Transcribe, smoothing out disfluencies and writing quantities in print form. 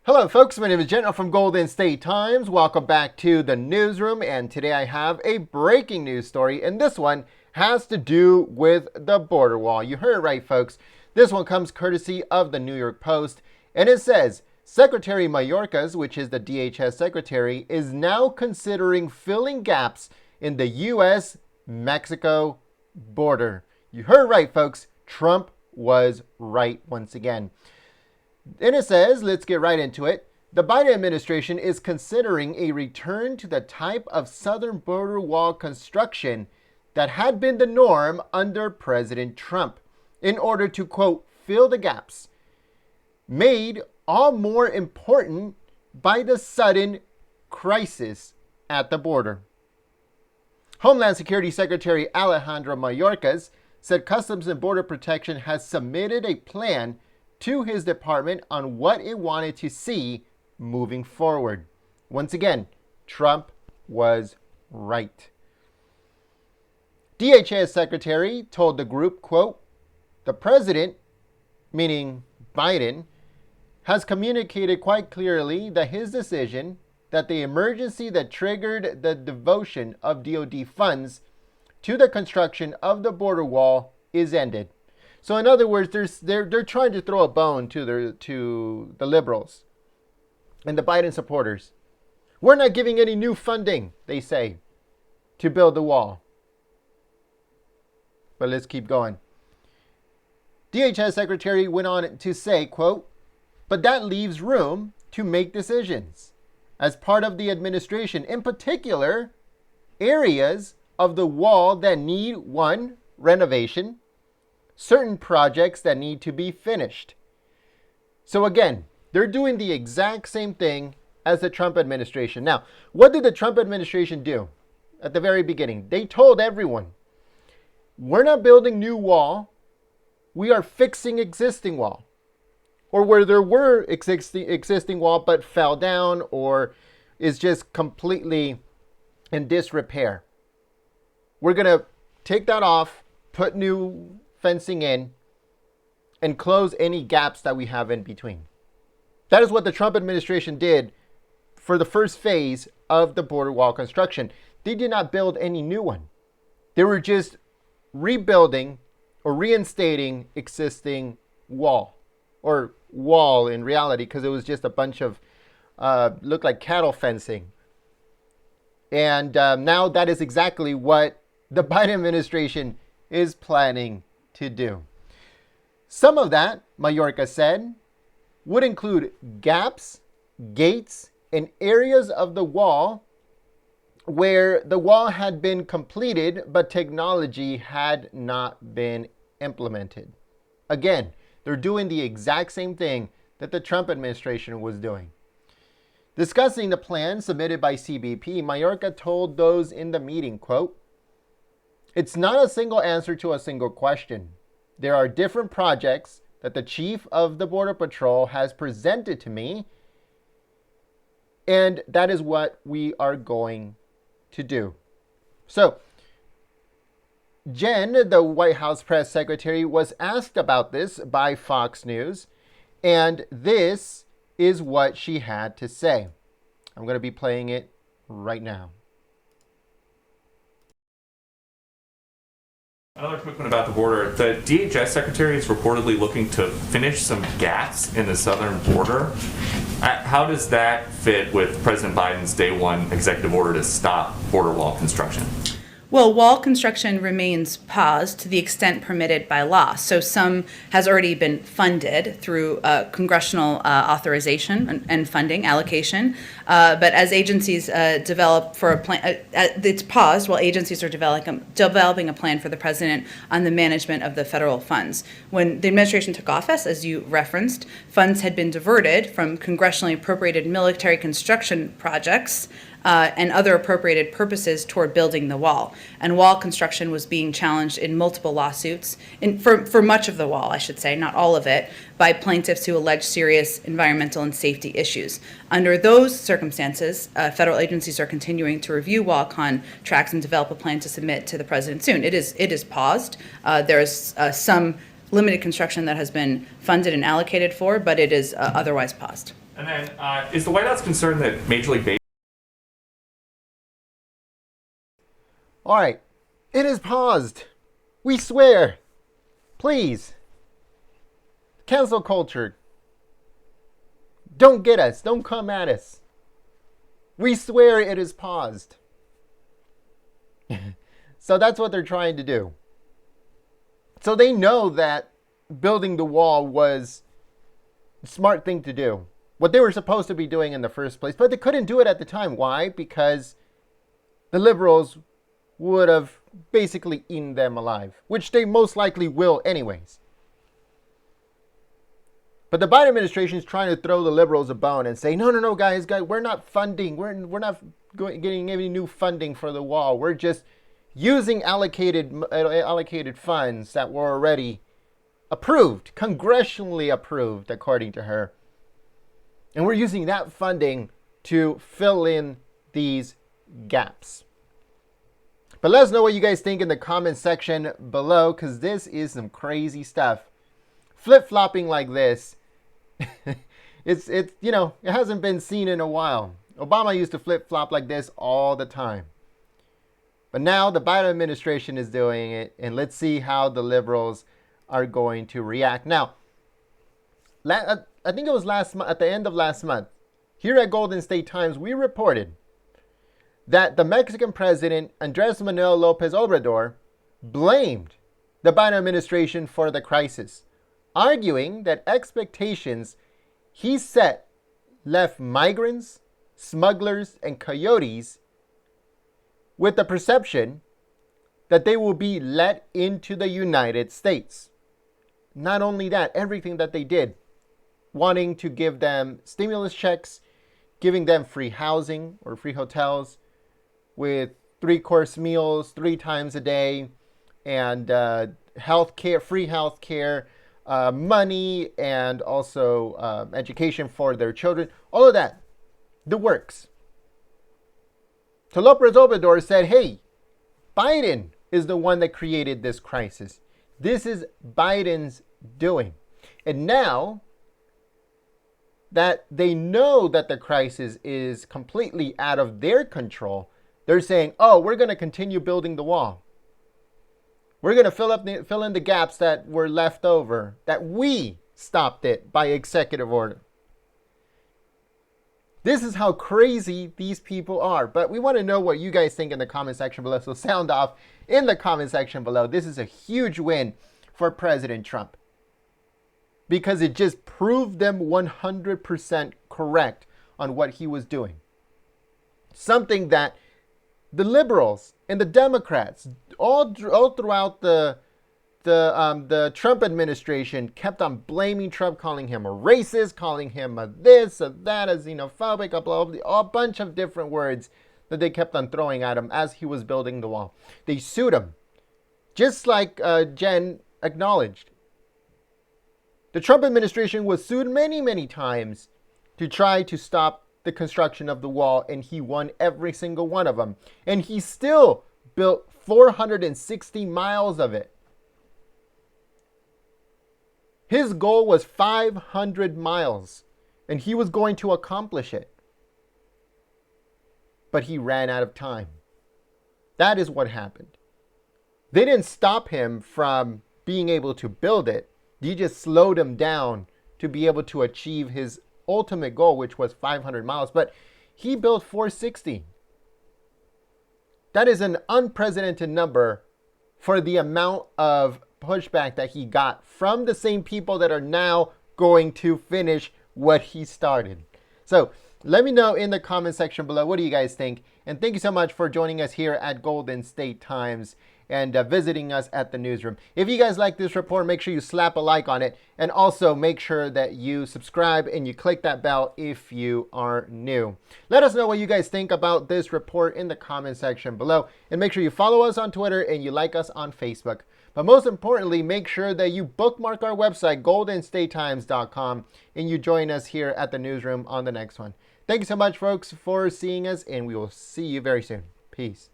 Hello folks, my name is Jen from Golden State Times. Welcome back to the newsroom, and today I have a breaking news story, and this one has to do with the border wall. You heard it right, folks. This one comes courtesy of the New York Post, and it says, Secretary Mayorkas, which is the DHS secretary, is now considering filling gaps in the U.S.-Mexico border. You heard it right, folks. Trump was right once again. And it says, let's get right into it. The Biden administration is considering a return to the type of southern border wall construction that had been the norm under President Trump in order to, quote, fill the gaps, made all more important by the sudden crisis at the border. Homeland Security Secretary Alejandro Mayorkas said Customs and Border Protection has submitted a plan to his department on what it wanted to see moving forward. Once again, Trump was right. DHS secretary told the group, quote, the president, meaning Biden, has communicated quite clearly that his decision that the emergency that triggered the devotion of DoD funds to the construction of the border wall is ended. So in other words, they're trying to throw a bone to the liberals and the Biden supporters. We're not giving any new funding, they say, to build the wall. But let's keep going. DHS secretary went on to say, quote, but that leaves room to make decisions as part of the administration, in particular, areas of the wall that need, one, renovation, certain projects that need to be finished. So again, they're doing the exact same thing as the Trump administration. Now, what did the Trump administration do at the very beginning? They told everyone, we're not building new wall, we are fixing existing wall. Or where there were existing wall but fell down or is just completely in disrepair. We're going to take that off, put new fencing in, and close any gaps that we have in between. That is what the Trump administration did for the first phase of the border wall construction. They did not build any new one. They were just rebuilding or reinstating existing wall, or wall in reality, because it was just a bunch of looked like cattle fencing. And now that is exactly what the Biden administration is planning to do. Some of that, Mayorkas said, would include gaps, gates, and areas of the wall where the wall had been completed but technology had not been implemented. Again, they're doing the exact same thing that the Trump administration was doing. Discussing the plan submitted by CBP, Mayorkas told those in the meeting, quote, it's not a single answer to a single question. There are different projects that the chief of the Border Patrol has presented to me, and that is what we are going to do. So, Jen, the White House press secretary, was asked about this by Fox News, and this is what she had to say. I'm going to be playing it right now. Another quick one about the border. The DHS secretary is reportedly looking to finish some gaps in the southern border. How does that fit with President Biden's day one executive order to stop border wall construction? Well, wall construction remains paused to the extent permitted by law. So some has already been funded through congressional authorization and funding allocation. But as agencies develop for a plan, it's paused while agencies are developing a plan for the president on the management of the federal funds. When the administration took office, as you referenced, funds had been diverted from congressionally appropriated military construction projects and other appropriated purposes toward building the wall. And wall construction was being challenged in multiple lawsuits, for much of the wall, I should say, not all of it, by plaintiffs who allege serious environmental and safety issues. Under those circumstances, federal agencies are continuing to review wall contracts and develop a plan to submit to the president soon. It is paused. There is some limited construction that has been funded and allocated for, but it is otherwise paused. And then, is the White House concerned that Major League Baseball... All right, it is paused. We swear. Please. Cancel culture. Don't get us. Don't come at us. We swear it is paused. So that's what they're trying to do. So they know that building the wall was a smart thing to do. What they were supposed to be doing in the first place. But they couldn't do it at the time. Why? Because the liberals would have basically eaten them alive. Which they most likely will anyways. But the Biden administration is trying to throw the liberals a bone and say, no, guys, we're not funding. We're not getting any new funding for the wall. We're just using allocated funds that were already approved, congressionally approved, according to her. And we're using that funding to fill in these gaps. But let us know what you guys think in the comment section below, because this is some crazy stuff. Flip-flopping like this. It hasn't been seen in a while. Obama used to flip-flop like this all the time. But now the Biden administration is doing it, and let's see how the liberals are going to react. Now, I think it was at the end of last month, here at Golden State Times, we reported that the Mexican president, Andrés Manuel López Obrador, blamed the Biden administration for the crisis, arguing that expectations he set left migrants, smugglers, and coyotes with the perception that they will be let into the United States. Not only that, everything that they did, wanting to give them stimulus checks, giving them free housing or free hotels with 3-course meals 3 times a day, and free health care, money, and also education for their children. All of that, the works. So López Obrador said, hey, Biden is the one that created this crisis. This is Biden's doing. And now that they know that the crisis is completely out of their control, they're saying, oh, we're going to continue building the wall. We're going to fill in the gaps that were left over, that we stopped it by executive order. This is how crazy these people are. But we want to know what you guys think in the comment section below. So sound off in the comment section below. This is a huge win for President Trump, because it just proved them 100% correct on what he was doing. Something that the liberals and the Democrats all throughout the Trump administration kept on blaming Trump, calling him a racist, calling him a this, a that, a xenophobic, a bunch of different words that they kept on throwing at him as he was building the wall. They sued him, just like Jen acknowledged. The Trump administration was sued many, many times to try to stop the construction of the wall, and he won every single one of them. And he still built 460 miles of it. His goal was 500 miles, and he was going to accomplish it. But he ran out of time. That is what happened. They didn't stop him from being able to build it. They just slowed him down to be able to achieve his ultimate goal, which was 500 miles. But he built 460. That is an unprecedented number for the amount of pushback that he got from the same people that are now going to finish what he started. So let me know in the comment section below, what do you guys think? And thank you so much for joining us here at Golden State Times and visiting us at the newsroom. If you guys like this report, make sure you slap a like on it, and also make sure that you subscribe and you click that bell if you are new. Let us know what you guys think about this report in the comment section below, and make sure you follow us on Twitter and you like us on Facebook. But most importantly, make sure that you bookmark our website, goldenstatetimes.com, and you join us here at the newsroom on the next one. Thank you so much, folks, for seeing us, and we will see you very soon. Peace.